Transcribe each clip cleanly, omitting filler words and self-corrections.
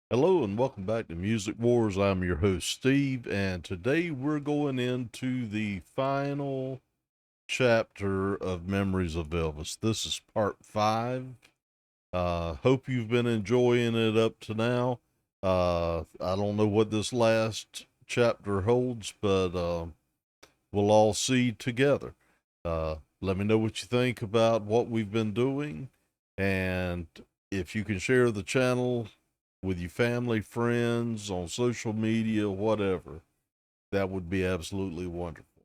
Hello and welcome back to Music Wars. I'm your host, Steve, and today we're going into the final chapter of Memories of Elvis. This is part 5. Hope you've been enjoying it up to now. I don't know what this last chapter holds, but we'll all see together. Let me know what you think about what we've been doing, and if you can share the channel with your family, friends, on social media, whatever, that would be absolutely wonderful.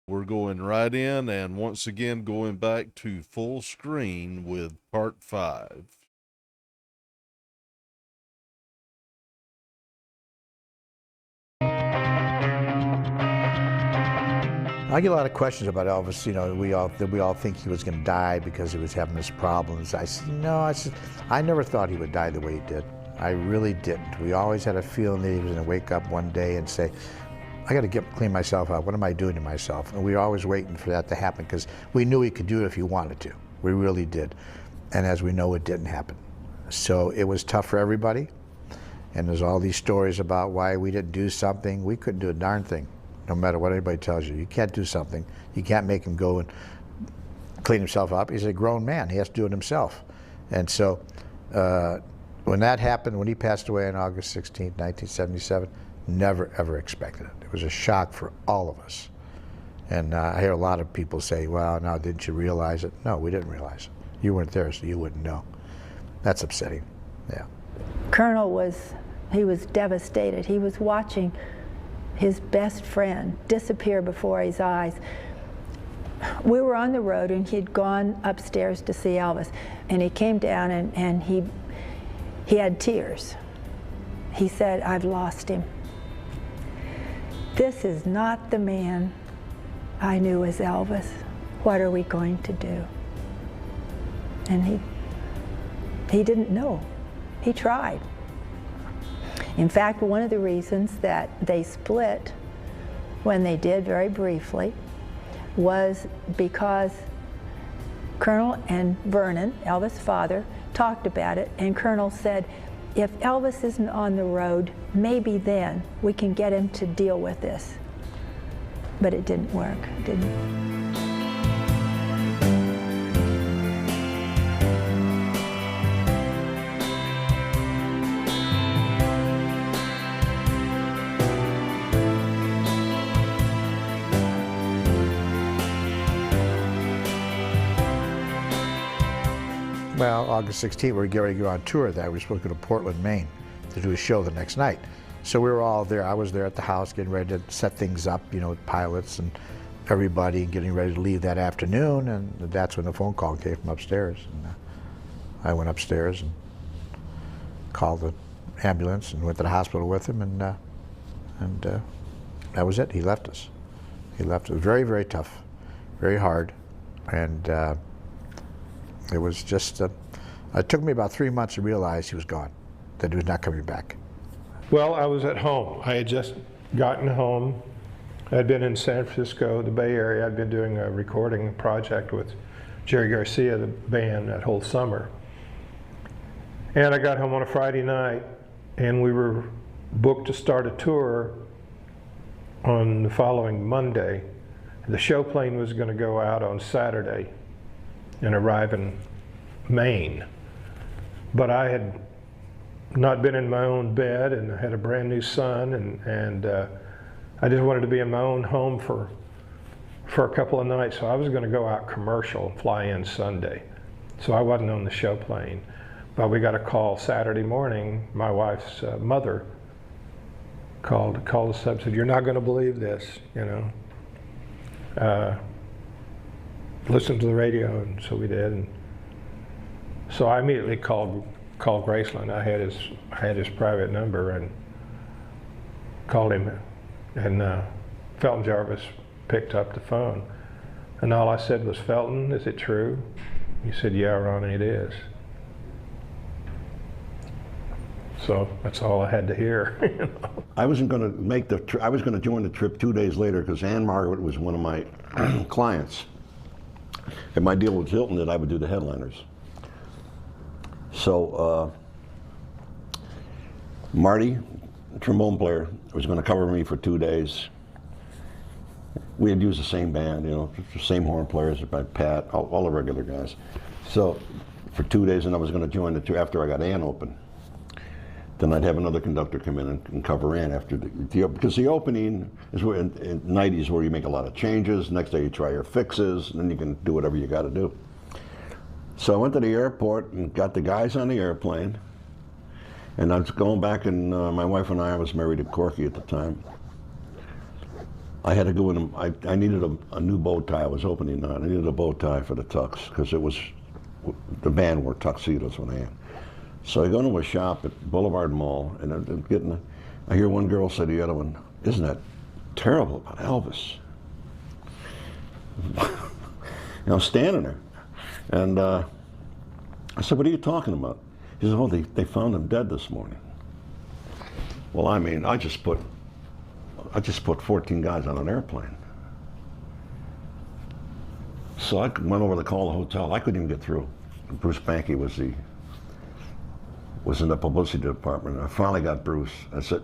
We're going right in and once again going back to full screen with part 5. I get a lot of questions about Elvis. You know, we all think he was going to die because he was having his problems. I said, no, I never thought he would die the way he did. I really didn't. We always had a feeling that he was going to wake up one day and say, I got to clean myself up. What am I doing to myself? And we were always waiting for that to happen because we knew he could do it if he wanted to. We really did. And as we know, it didn't happen. So it was tough for everybody. And there's all these stories about why we didn't do something. We couldn't do a darn thing. No matter what anybody tells you, you can't do something. You can't make him go and clean himself up. He's a grown man. He has to do it himself. And so when that happened, when he passed away on August 16th, 1977, never, ever expected it. It was a shock for all of us. And I hear a lot of people say, well, now, didn't you realize it? No, we didn't realize it. You weren't there, so you wouldn't know. That's upsetting, yeah. Colonel was devastated. He was watching his best friend disappear before his eyes. We were on the road and he'd gone upstairs to see Elvis, and he came down and he had tears. He said, I've lost him. This is not the man I knew as Elvis. What are we going to do? And he didn't know. He tried. In fact, one of the reasons that they split when they did, very briefly, was because Colonel and Vernon, Elvis' father, talked about it, and Colonel said, if Elvis isn't on the road, maybe then we can get him to deal with this. But it didn't work, didn't it? Well, August 16th, we were getting ready to go on tour that. We were supposed to go to Portland, Maine to do a show the next night. So we were all there. I was there at the house getting ready to set things up, you know, with pilots and everybody getting ready to leave that afternoon. And that's when the phone call came from upstairs. And I went upstairs and called the ambulance and went to the hospital with him. And that was it. He left us. He left us. Very, very tough, very hard. And it was just, it took me about 3 months to realize he was gone, that he was not coming back. Well, I was at home. I had just gotten home. I'd been in San Francisco, the Bay Area. I'd been doing a recording project with Jerry Garcia, the band, that whole summer. And I got home on a Friday night, and we were booked to start a tour on the following Monday. The show plane was going to go out on Saturday and arrive in Maine. But I had not been in my own bed, and I had a brand new son, and I just wanted to be in my own home for a couple of nights. So I was going to go out commercial, fly in Sunday. So I wasn't on the show plane. But we got a call Saturday morning. My wife's mother called us up and said, "You're not going to believe this, you know. Listen to the radio," and so we did. And so I immediately called Graceland. I had his private number and called him, and Felton Jarvis picked up the phone, and all I said was, "Felton, is it true?" He said, "Yeah, Ronnie, it is." So that's all I had to hear. You know? I wasn't going to make the trip. I was going to join the trip 2 days later because Ann Margaret was one of my clients. And my deal with Hilton that I would do the headliners. So Marty, trombone player, was going to cover me for 2 days. We had used the same band, you know, the same horn players, by Pat, all the regular guys. So for 2 days, and I was going to join the tour after I got Ann open. Then I'd have another conductor come in and cover Ann after because the opening is where in night is where you make a lot of changes. Next day you try your fixes, and then you can do whatever you got to do. So I went to the airport and got the guys on the airplane, and I was going back, and my wife and I was married to Corky at the time. I had to go in. I needed a new bow tie. I was opening that. I needed a bow tie for the tux because the band wore tuxedos when I had. So I go into a shop at Boulevard Mall, and I'm getting. I hear one girl say to the other one, "Isn't that terrible about Elvis?" And I'm standing there, and I said, "What are you talking about?" He said, "Oh, they found him dead this morning." Well, I mean, I just put 14 guys on an airplane. So I went over to call the hotel. I couldn't even get through. Bruce Banky was in the publicity department. I finally got Bruce.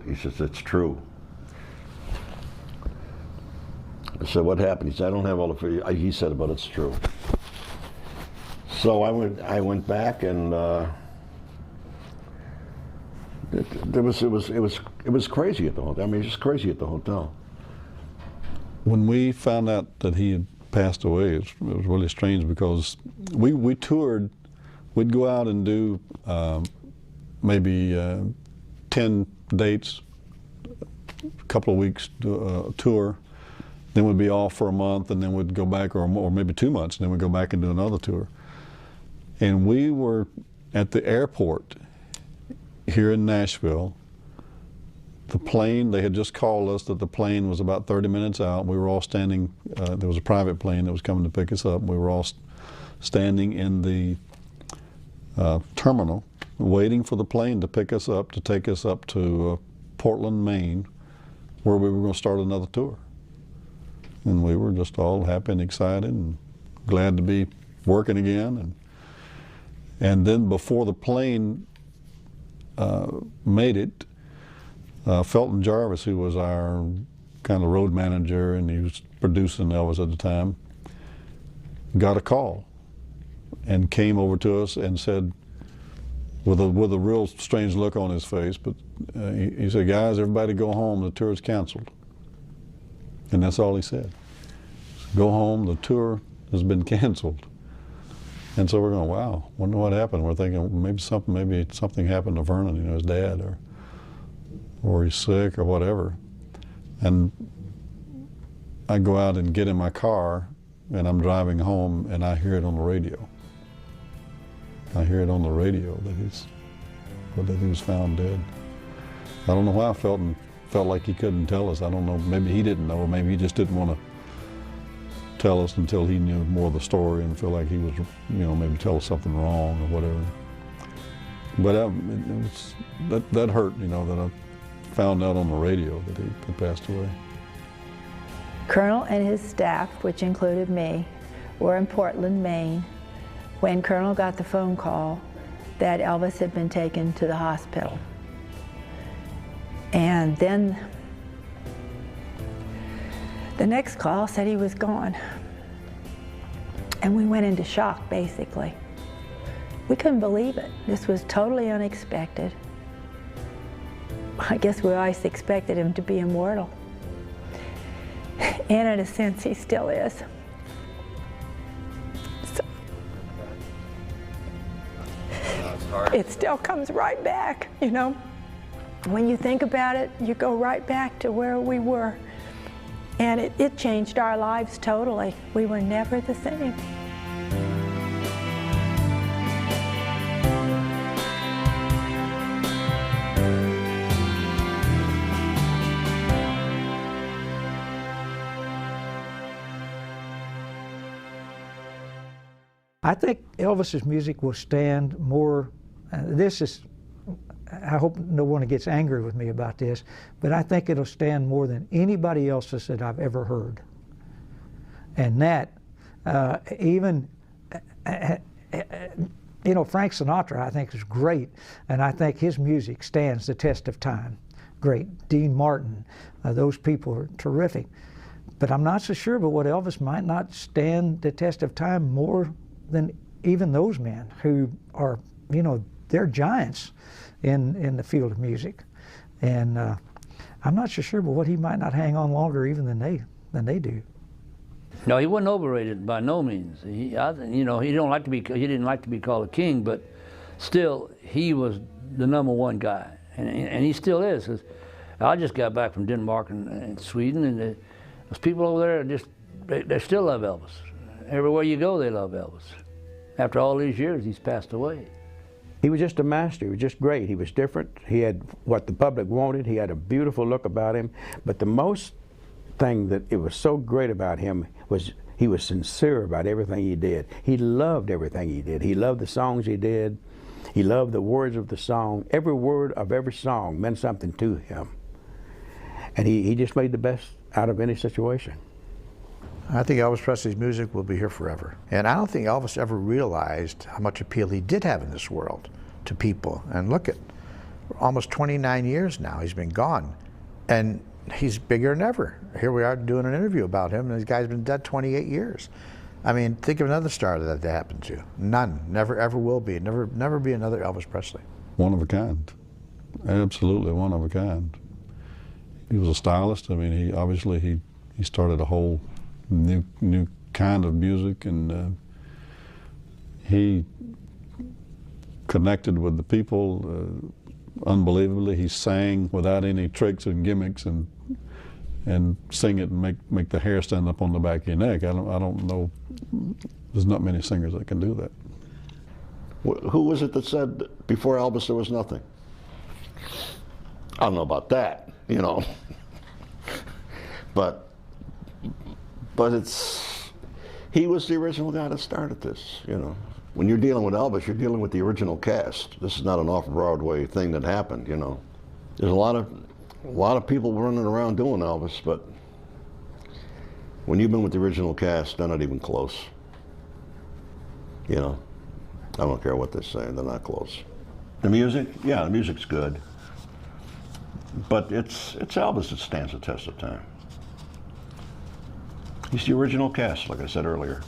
He says, "It's true." I said, "What happened?" He said, "I don't have all the." He said, "But it's true." So I went back, and it was crazy at the hotel. I mean, it was just crazy at the hotel. When we found out that he had passed away, it was really strange because we toured. We'd go out and do maybe 10 dates, a couple of weeks tour. Then we'd be off for a month, and then we'd go back, or maybe 2 months, and then we'd go back and do another tour. And we were at the airport here in Nashville. The plane, they had just called us that the plane was about 30 minutes out. We were all standing, there was a private plane that was coming to pick us up. We were all standing in the terminal, waiting for the plane to pick us up, to take us up to Portland, Maine, where we were going to start another tour. And we were just all happy and excited and glad to be working again. And then before the plane made it, Felton Jarvis, who was our kind of road manager, and he was producing Elvis at the time, got a call and came over to us and said, with a real strange look on his face, but he said, "Guys, everybody go home, the tour's canceled." And that's all he said. "Go home, the tour has been canceled." And so we're going, wow, wonder what happened. We're thinking maybe something happened to Vernon, you know, his dad, or he's sick or whatever. And I go out and get in my car, and I'm driving home, and I hear it on the radio. I hear it on the radio that he was found dead. I don't know why Felton felt like he couldn't tell us. I don't know, maybe he didn't know, or maybe he just didn't want to tell us until he knew more of the story and feel like he was, you know, maybe tell us something wrong or whatever. But that hurt, you know, that I found out on the radio that he had passed away. Colonel and his staff, which included me, were in Portland, Maine, when Colonel got the phone call that Elvis had been taken to the hospital. And then the next call said he was gone. And we went into shock, basically. We couldn't believe it. This was totally unexpected. I guess we always expected him to be immortal. And in a sense, he still is. So, it still comes right back, you know. When you think about it, you go right back to where we were. And it changed our lives totally. We were never the same. I think Elvis's music will stand more, I hope no one gets angry with me about this, but I think it'll stand more than anybody else's that I've ever heard. And that, even You know, Frank Sinatra, I think, is great, and I think his music stands the test of time. Great. Dean Martin, those people are terrific. But I'm not so sure but what Elvis might not stand the test of time more than even those men who are, you know, they're giants in the field of music. And I'm not so sure but what he might not hang on longer even than they do. No, he wasn't overrated by no means. You know, he didn't like to be called a king, but still, he was the #1 guy, and he still is. 'Cause I just got back from Denmark and Sweden, and those people over there they still love Elvis. Everywhere you go, they love Elvis. After all these years, he's passed away. He was just a master. He was just great. He was different. He had what the public wanted. He had a beautiful look about him. But the most thing that it was so great about him was he was sincere about everything he did. He loved everything he did. He loved the songs he did. He loved the words of the song. Every word of every song meant something to him. And he just made the best out of any situation. I think Elvis Presley's music will be here forever. And I don't think Elvis ever realized how much appeal he did have in this world to people. And look at, almost 29 years now he's been gone. And he's bigger than ever. Here we are doing an interview about him, and this guy's been dead 28 years. I mean, think of another star that happened to. None. Never ever will be. Never be another Elvis Presley. One of a kind. Absolutely one of a kind. He was a stylist. I mean, he started a whole new kind of music, and he connected with the people unbelievably. He sang without any tricks and gimmicks, and sing it and make the hair stand up on the back of your neck. I don't know. There's not many singers that can do that. Who was it that said before Elvis there was nothing? I don't know about that, you know. but he was the original guy that started this, you know. When you're dealing with Elvis, you're dealing with the original cast. This is not an off-Broadway thing that happened, you know. There's a lot of people running around doing Elvis, but when you've been with the original cast, they're not even close. You know, I don't care what they say, they're not close. The music, yeah, the music's good, but it's Elvis that stands the test of time. He's the original cast, like I said earlier.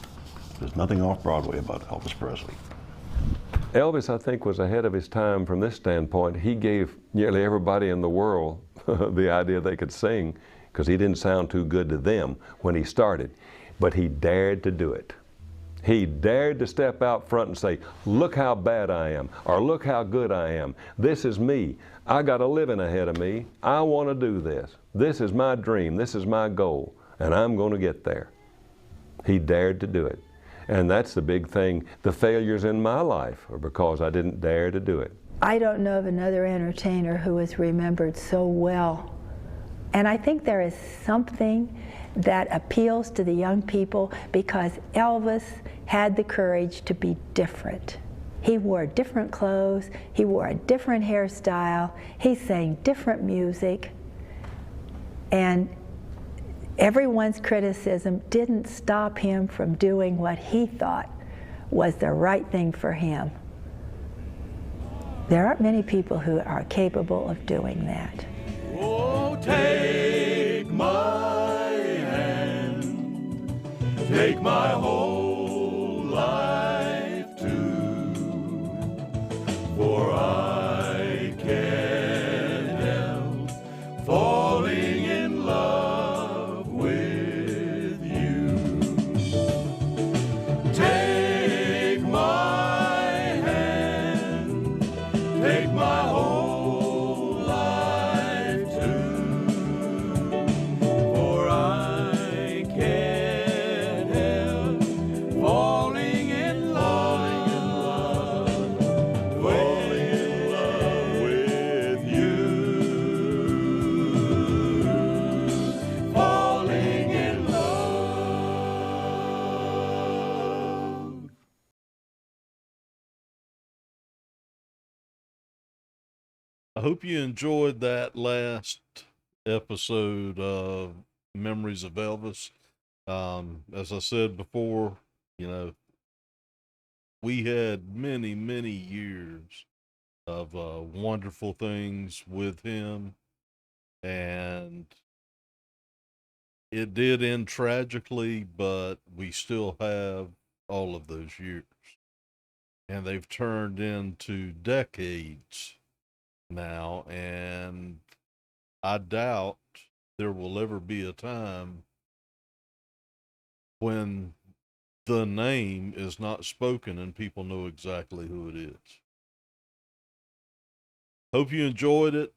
There's nothing off-Broadway about Elvis Presley. Elvis, I think, was ahead of his time from this standpoint. He gave nearly everybody in the world the idea they could sing, because he didn't sound too good to them when he started. But he dared to do it. He dared to step out front and say, look how bad I am, or look how good I am. This is me. I got a living ahead of me. I want to do this. This is my dream. This is my goal, and I'm going to get there. He dared to do it. And that's the big thing. The failures in my life are because I didn't dare to do it. I don't know of another entertainer who is remembered so well. And I think there is something that appeals to the young people because Elvis had the courage to be different. He wore different clothes, he wore a different hairstyle, he sang different music, and everyone's criticism didn't stop him from doing what he thought was the right thing for him. There aren't many people who are capable of doing that. Oh, take my hand, take my whole life too, for I can't help falling in love with you. Take my hand, take my whole life too, for I can't help falling in love with you. Falling in love. I hope you enjoyed that last episode of Memories of Elvis. As I said before, you know, we had many, many years of wonderful things with him, and it did end tragically, but we still have all of those years. And they've turned into decades now, and I doubt there will ever be a time when the name is not spoken and people know exactly who it is. Hope you enjoyed it.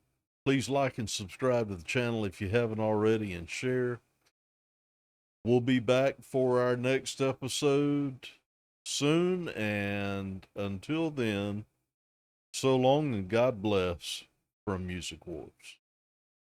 Please like and subscribe to the channel if you haven't already, and share. We'll be back for our next episode soon, and until then, so long and God bless from Music Wars.